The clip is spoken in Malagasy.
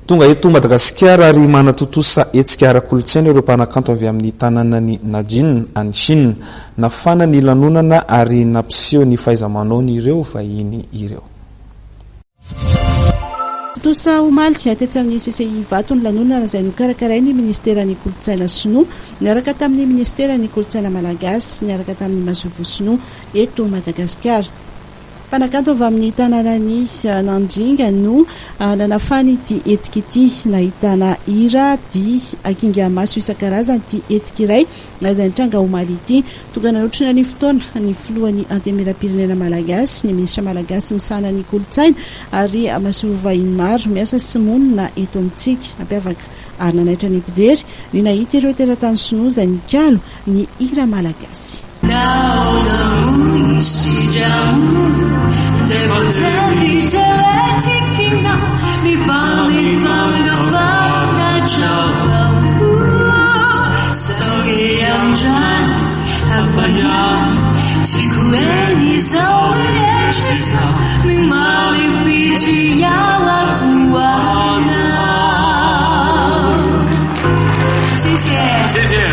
tonga eto Madagasikara ary manatotosa etsika ara-kolontsaina ireo mpanakanto avy amin'ny tanànany Najin Anshin nafana ny lanonana ary nampiseho ny fahaiza-manaony ireo vahiny ireo. Tosa omaly atetsy amin'ny CCI Vato ny lanonana izay nokarakaray ny ministeran'ny kolontsaina sinoa niaraka tamin'ny ministeran'ny kolontsaina malagasy niaraka tamin'ny masovo sinoa eto Madagasikara. Mpanakanto avy amin'ny tanànany Nandringa no nanafany ity etsika ity nahitana hira di akinga maso isan-karazany ity etsika iray izay nitranga omaly ity tonga nanotrana ny fotoana ny filohan'ny antemera-pirenena malagasy ny minisitra malagasy misana ny kolontsaina ary masovo vahiny maro miasa sy monina eto amintsika nampiavaka ary nanaitra ny mpijery ny nahita ireo teratany sinoa izay nikalo ny hira malagasy.谢谢。